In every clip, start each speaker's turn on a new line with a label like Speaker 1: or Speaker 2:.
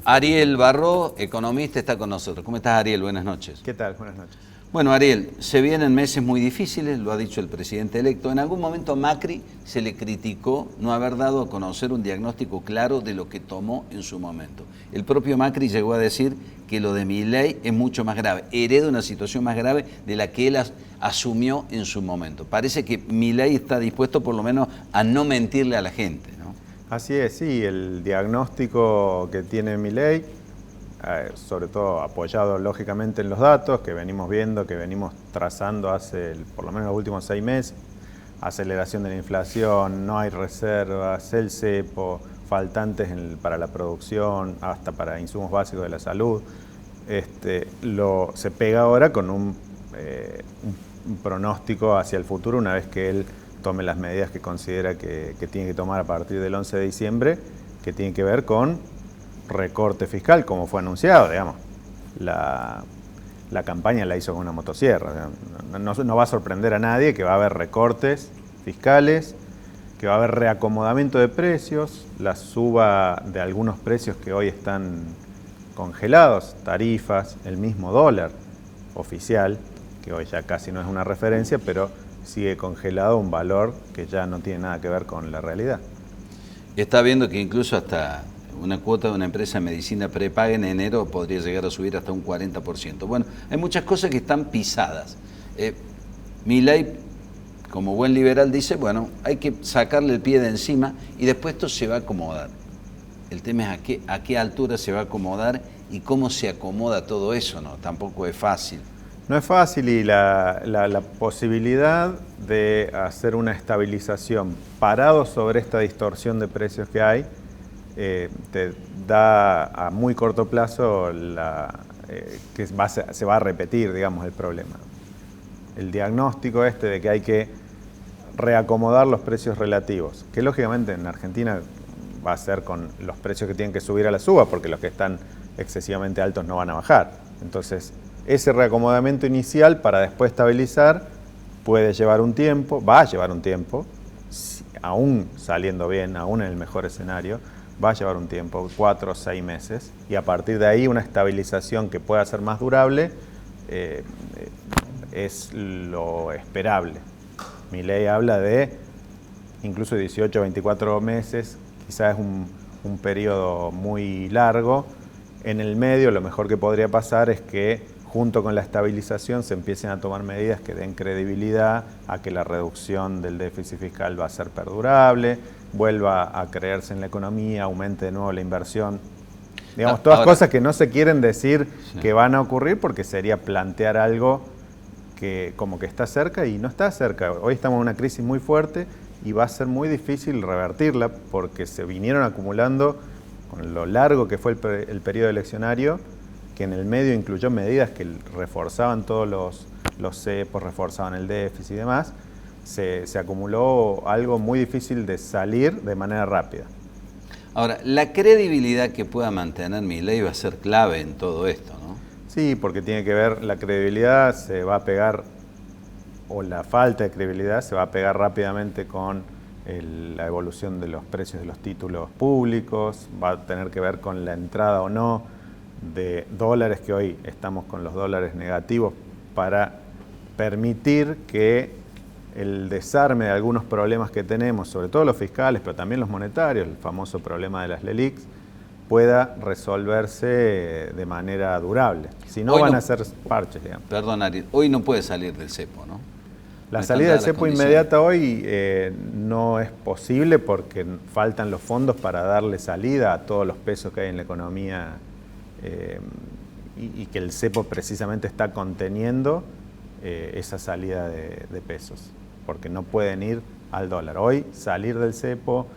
Speaker 1: Ariel Barró, economista, está con nosotros. ¿Cómo estás, Ariel? Buenas noches.
Speaker 2: ¿Qué tal? Buenas noches.
Speaker 1: Bueno, Ariel, se vienen meses muy difíciles, lo ha dicho el presidente electo. En algún momento a Macri se le criticó no haber dado a conocer un diagnóstico claro de lo que tomó en su momento. El propio Macri llegó a decir que lo de Milei es mucho más grave, hereda una situación más grave de la que él asumió en su momento. Parece que Milei está dispuesto por lo menos a no mentirle a la gente, ¿no?
Speaker 2: Así es, sí, el diagnóstico que tiene Milei, sobre todo apoyado lógicamente en los datos que venimos viendo, que venimos trazando hace por lo menos los últimos 6 meses, aceleración de la inflación, no hay reservas, el cepo, faltantes para la producción, hasta para insumos básicos de la salud, se pega ahora con un pronóstico hacia el futuro una vez que él tome las medidas que considera que tiene que tomar a partir del 11 de diciembre, que tiene que ver con recorte fiscal, como fue anunciado, digamos. La campaña la hizo con una motosierra. No va a sorprender a nadie que va a haber recortes fiscales, que va a haber reacomodamiento de precios, la suba de algunos precios que hoy están congelados, tarifas, el mismo dólar oficial, que hoy ya casi no es una referencia, pero sigue congelado un valor que ya no tiene nada que ver con la realidad.
Speaker 1: Está viendo que incluso hasta una cuota de una empresa de medicina prepaga en enero podría llegar a subir hasta un 40%. Bueno, hay muchas cosas que están pisadas. Milei, como buen liberal, dice, bueno, hay que sacarle el pie de encima y después esto se va a acomodar. El tema es a qué altura se va a acomodar y cómo se acomoda todo eso, ¿no? Tampoco es fácil.
Speaker 2: No es fácil y la posibilidad de hacer una estabilización parado sobre esta distorsión de precios que hay, te da a muy corto plazo que se va a repetir, digamos, el problema. El diagnóstico de que hay que reacomodar los precios relativos, que lógicamente en Argentina va a ser con los precios que tienen que subir a la suba, porque los que están excesivamente altos no van a bajar. Entonces, ese reacomodamiento inicial para después estabilizar puede llevar un tiempo, va a llevar un tiempo, aún saliendo bien, aún en el mejor escenario, va a llevar un tiempo, 4 o 6 meses, y a partir de ahí una estabilización que pueda ser más durable es lo esperable. Milei habla de incluso 18 o 24 meses, quizás es un periodo muy largo. En el medio lo mejor que podría pasar es que junto con la estabilización se empiecen a tomar medidas que den credibilidad a que la reducción del déficit fiscal va a ser perdurable, vuelva a creerse en la economía, aumente de nuevo la inversión. Digamos, todas cosas que no se quieren decir que van a ocurrir porque sería plantear algo que como que está cerca y no está cerca. Hoy estamos en una crisis muy fuerte y va a ser muy difícil revertirla porque se vinieron acumulando con lo largo que fue el periodo eleccionario, que en el medio incluyó medidas que reforzaban todos los cepos, reforzaban el déficit y demás, se acumuló algo muy difícil de salir de manera rápida.
Speaker 1: Ahora, la credibilidad que pueda mantener Milei va a ser clave en todo esto, ¿no?
Speaker 2: Sí, porque tiene que ver, la credibilidad se va a pegar, o la falta de credibilidad se va a pegar rápidamente con la evolución de los precios de los títulos públicos, va a tener que ver con la entrada o no de dólares, que hoy estamos con los dólares negativos, para permitir que el desarme de algunos problemas que tenemos, sobre todo los fiscales, pero también los monetarios, el famoso problema de las LELIQs, pueda resolverse de manera durable. Si no, van a ser parches, digamos.
Speaker 1: Perdón, Ariel, hoy no puede salir del cepo, ¿no?
Speaker 2: La salida del cepo inmediata hoy no es posible porque faltan los fondos para darle salida a todos los pesos que hay en la economía y que el cepo precisamente está conteniendo esa salida de pesos, porque no pueden ir al dólar. Hoy salir del cepo,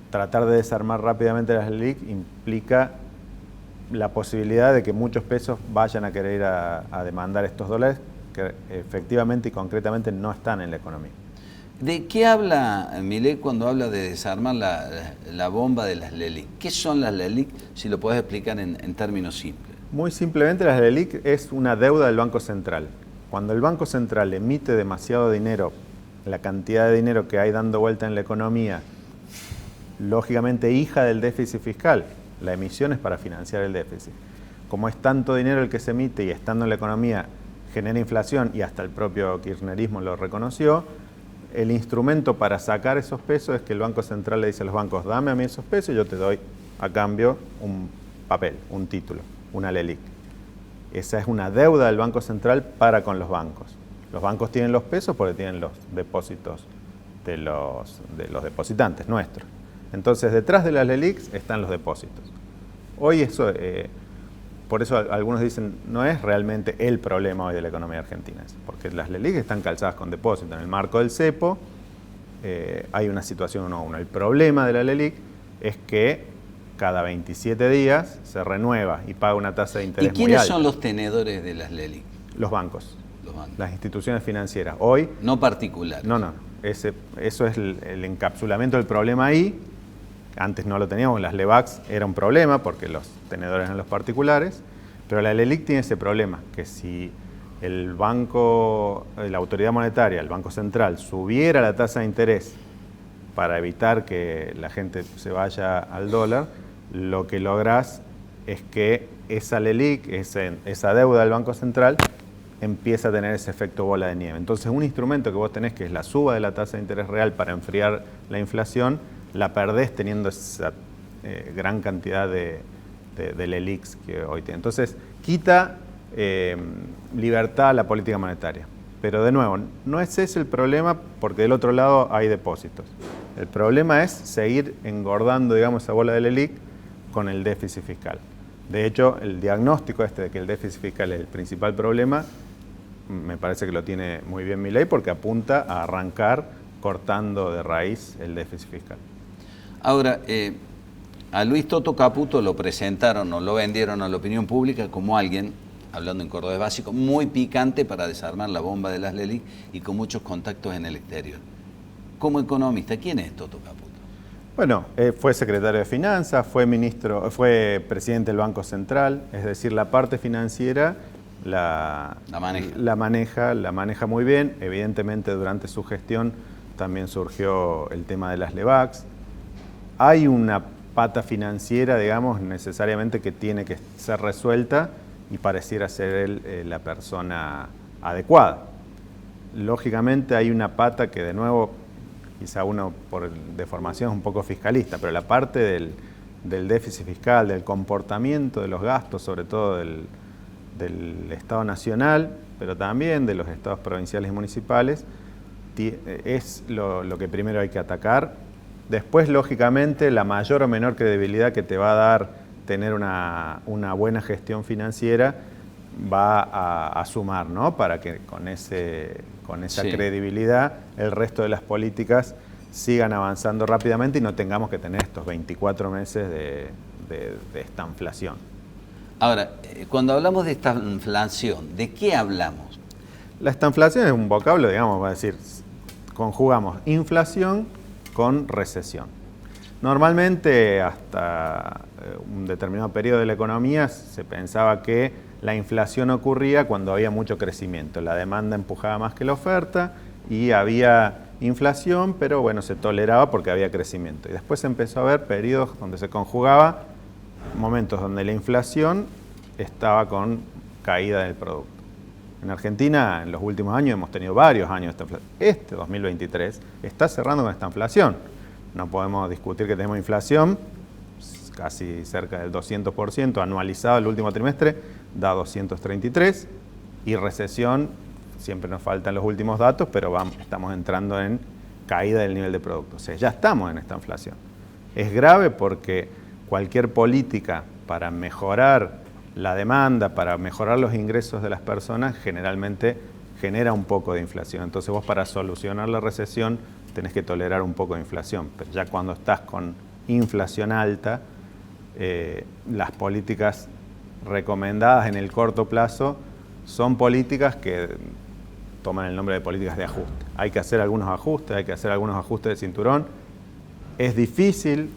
Speaker 2: tratar de desarmar rápidamente las LELIQ implica la posibilidad de que muchos pesos vayan a querer ir a demandar estos dólares que efectivamente y concretamente no están en la economía.
Speaker 1: ¿De qué habla Milei cuando habla de desarmar la bomba de las LELIQ? ¿Qué son las LELIQ, si lo podés explicar en términos simples?
Speaker 2: Muy simplemente, las LELIQ es una deuda del Banco Central. Cuando el Banco Central emite demasiado dinero, la cantidad de dinero que hay dando vuelta en la economía, lógicamente hija del déficit fiscal, La emisión es para financiar el déficit. Como es tanto dinero el que se emite y estando en la economía genera inflación, y hasta el propio kirchnerismo lo reconoció, el instrumento para sacar esos pesos es que el Banco Central le dice a los bancos: dame a mí esos pesos y yo te doy a cambio un papel, un título, una LELIQ. Esa es una deuda del Banco Central para con los bancos. Los bancos tienen los pesos porque tienen los depósitos de los depositantes nuestros. Entonces, detrás de las LELIQs están los depósitos. Hoy eso, por eso algunos dicen, no es realmente el problema hoy de la economía argentina, porque las LELIQs están calzadas con depósitos. En el marco del cepo hay una situación 1 a 1. El problema de la LELIQ es que cada 27 días se renueva y paga una tasa de interés muy alta.
Speaker 1: ¿Y quiénes son los tenedores de las LELIQ?
Speaker 2: Los bancos.
Speaker 1: Los bancos.
Speaker 2: Las instituciones financieras. Hoy...
Speaker 1: No particulares.
Speaker 2: No. Eso es el encapsulamiento del problema ahí. Antes no lo teníamos, las LEBACs era un problema porque los tenedores eran los particulares, pero la LELIQ tiene ese problema, que si el banco, la autoridad monetaria, el Banco Central, subiera la tasa de interés para evitar que la gente se vaya al dólar, lo que lográs es que esa LELIQ, esa deuda del Banco Central, empieza a tener ese efecto bola de nieve. Entonces, un instrumento que vos tenés, que es la suba de la tasa de interés real para enfriar la inflación, la perdés teniendo esa gran cantidad de LELIQs que hoy tiene. Entonces, quita libertad a la política monetaria. Pero de nuevo, no es ese el problema, porque del otro lado hay depósitos. El problema es seguir engordando, digamos, esa bola de LELIQ con el déficit fiscal. De hecho, el diagnóstico de que el déficit fiscal es el principal problema, me parece que lo tiene muy bien Milei, porque apunta a arrancar cortando de raíz el déficit fiscal.
Speaker 1: Ahora, a Luis Toto Caputo lo presentaron o lo vendieron a la opinión pública como alguien, hablando en cordobés básico, muy picante para desarmar la bomba de las LELIQ y con muchos contactos en el exterior. Como economista, ¿quién es Toto Caputo?
Speaker 2: Bueno, fue secretario de Finanzas, fue presidente del Banco Central, es decir, la parte financiera la maneja muy bien. Evidentemente, durante su gestión también surgió el tema de las LEBACs. Hay una pata financiera, digamos, necesariamente que tiene que ser resuelta y pareciera ser él la persona adecuada. Lógicamente hay una pata que, de nuevo, quizá uno por deformación es un poco fiscalista, pero la parte del déficit fiscal, del comportamiento de los gastos, sobre todo del Estado Nacional, pero también de los estados provinciales y municipales, es lo que primero hay que atacar. Después, lógicamente, la mayor o menor credibilidad que te va a dar tener una buena gestión financiera va a sumar, ¿no? Para que con esa credibilidad el resto de las políticas sigan avanzando rápidamente y no tengamos que tener estos 24 meses de esta inflación.
Speaker 1: Ahora, cuando hablamos de esta inflación, ¿de qué hablamos?
Speaker 2: La estanflación es un vocablo, digamos, va a decir, conjugamos inflación con recesión. Normalmente, hasta un determinado periodo de la economía, se pensaba que la inflación ocurría cuando había mucho crecimiento. La demanda empujaba más que la oferta y había inflación, pero bueno, se toleraba porque había crecimiento. Y después se empezó a ver periodos donde se conjugaba, momentos donde la inflación estaba con caída del producto. En Argentina, en los últimos años, hemos tenido varios años de esta inflación. Este 2023 está cerrando con esta inflación. No podemos discutir que tenemos inflación, casi cerca del 200%, anualizado el último trimestre, da 233, y recesión, siempre nos faltan los últimos datos, pero estamos entrando en caída del nivel de producto. O sea, ya estamos en esta inflación. Es grave porque cualquier política para mejorar la demanda, para mejorar los ingresos de las personas, generalmente genera un poco de inflación. Entonces vos, para solucionar la recesión, tenés que tolerar un poco de inflación. Pero ya cuando estás con inflación alta, las políticas recomendadas en el corto plazo son políticas que toman el nombre de políticas de ajuste. Hay que hacer algunos ajustes de cinturón. Es difícil,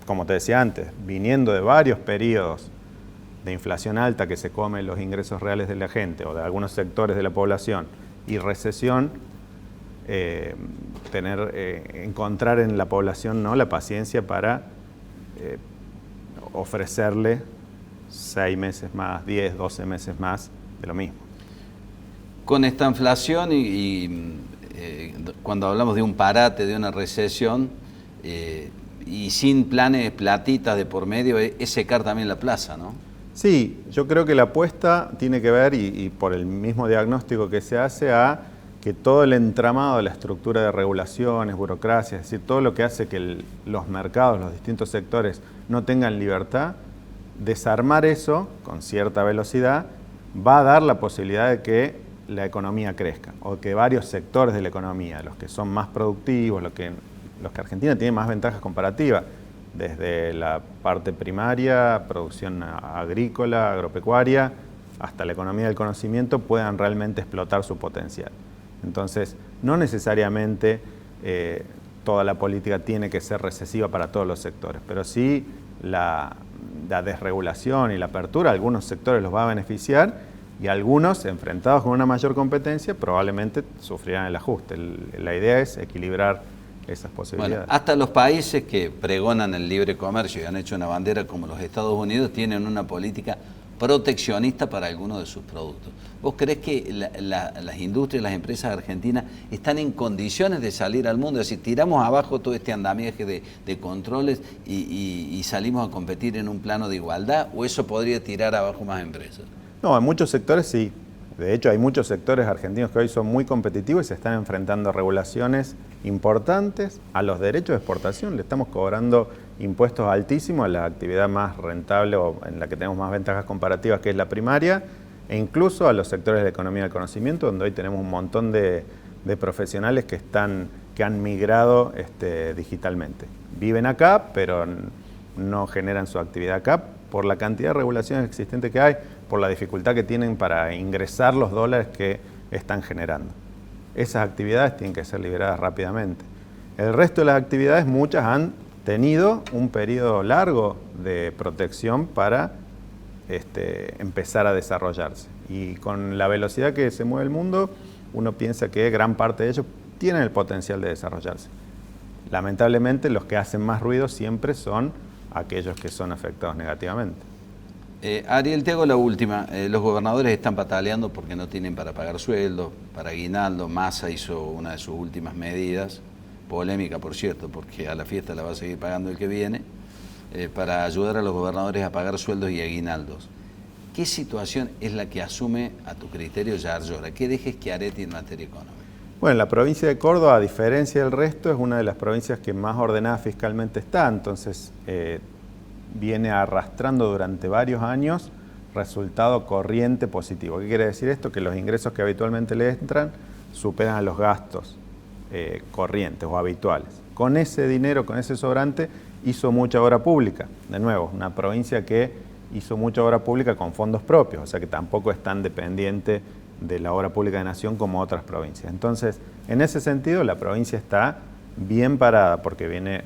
Speaker 2: como te decía antes, viniendo de varios periodos de inflación alta que se come los ingresos reales de la gente o de algunos sectores de la población, y recesión, encontrar en la población, ¿no?, la paciencia para ofrecerle 6 meses más, 10, 12 meses más de lo mismo.
Speaker 1: Con esta inflación cuando hablamos de un parate, de una recesión, y sin planes, platitas de por medio, es secar también la plaza, ¿no?
Speaker 2: Sí, yo creo que la apuesta tiene que ver, y por el mismo diagnóstico que se hace, a que todo el entramado de la estructura de regulaciones, burocracia, es decir, todo lo que hace que los mercados, los distintos sectores no tengan libertad, desarmar eso con cierta velocidad va a dar la posibilidad de que la economía crezca, o que varios sectores de la economía, los que son más productivos, los que Argentina tiene más ventajas comparativas, desde la parte primaria, producción agrícola, agropecuaria, hasta la economía del conocimiento, puedan realmente explotar su potencial. Entonces, no necesariamente toda la política tiene que ser recesiva para todos los sectores, pero sí la desregulación y la apertura a algunos sectores los va a beneficiar, y algunos, enfrentados con una mayor competencia, probablemente sufrirán el ajuste. La idea es equilibrar esas posibilidades.
Speaker 1: Bueno, hasta los países que pregonan el libre comercio y han hecho una bandera como los Estados Unidos tienen una política proteccionista para algunos de sus productos. ¿Vos creés que las industrias, las empresas argentinas están en condiciones de salir al mundo? Es decir, tiramos abajo todo este andamiaje de controles y salimos a competir en un plano de igualdad, ¿o eso podría tirar abajo más empresas?
Speaker 2: No, en muchos sectores sí. De hecho, hay muchos sectores argentinos que hoy son muy competitivos y se están enfrentando a regulaciones importantes, a los derechos de exportación. Le estamos cobrando impuestos altísimos a la actividad más rentable o en la que tenemos más ventajas comparativas, que es la primaria, e incluso a los sectores de la economía del conocimiento, donde hoy tenemos un montón de profesionales que han migrado digitalmente. Viven acá, pero no generan su actividad acá por la cantidad de regulaciones existentes que hay, por la dificultad que tienen para ingresar los dólares que están generando. Esas actividades tienen que ser liberadas rápidamente. El resto de las actividades, muchas han tenido un periodo largo de protección para empezar a desarrollarse. Y con la velocidad que se mueve el mundo, uno piensa que gran parte de ellos tienen el potencial de desarrollarse. Lamentablemente, los que hacen más ruido siempre son aquellos que son afectados negativamente.
Speaker 1: Ariel, te hago la última. Los gobernadores están pataleando porque no tienen para pagar sueldos, para aguinaldo. Massa hizo una de sus últimas medidas, polémica por cierto, porque a la fiesta la va a seguir pagando el que viene, para ayudar a los gobernadores a pagar sueldos y aguinaldos. ¿Qué situación es la que asume, a tu criterio, Yarlora? ¿Qué deja Schiaretti en materia económica?
Speaker 2: Bueno, la provincia de Córdoba, a diferencia del resto, es una de las provincias que más ordenada fiscalmente está, entonces viene arrastrando durante varios años resultado corriente positivo. ¿Qué quiere decir esto? Que los ingresos que habitualmente le entran superan a los gastos corrientes o habituales. Con ese dinero, con ese sobrante, hizo mucha obra pública. De nuevo, una provincia que hizo mucha obra pública con fondos propios, o sea que tampoco es tan dependiente de la obra pública de nación como otras provincias. Entonces, en ese sentido, la provincia está bien parada porque viene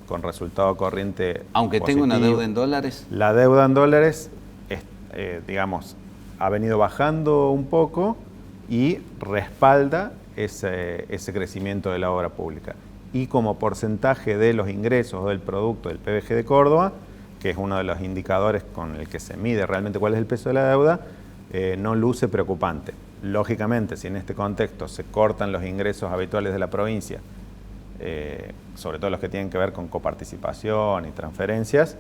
Speaker 2: con resultado corriente
Speaker 1: aunque
Speaker 2: positivo.
Speaker 1: tenga una deuda en dólares.
Speaker 2: La deuda en dólares, digamos, ha venido bajando un poco y respalda ese crecimiento de la obra pública. Y como porcentaje de los ingresos o del producto del PBG de Córdoba, que es uno de los indicadores con el que se mide realmente cuál es el peso de la deuda, no luce preocupante. Lógicamente, si en este contexto se cortan los ingresos habituales de la provincia, sobre todo los que tienen que ver con coparticipación y transferencias,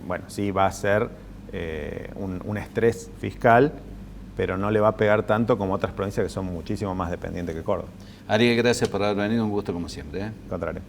Speaker 2: bueno, sí va a ser un estrés fiscal, pero no le va a pegar tanto como otras provincias que son muchísimo más dependientes que Córdoba.
Speaker 1: Ariel, gracias por haber venido, un gusto como siempre.
Speaker 2: Al contrario.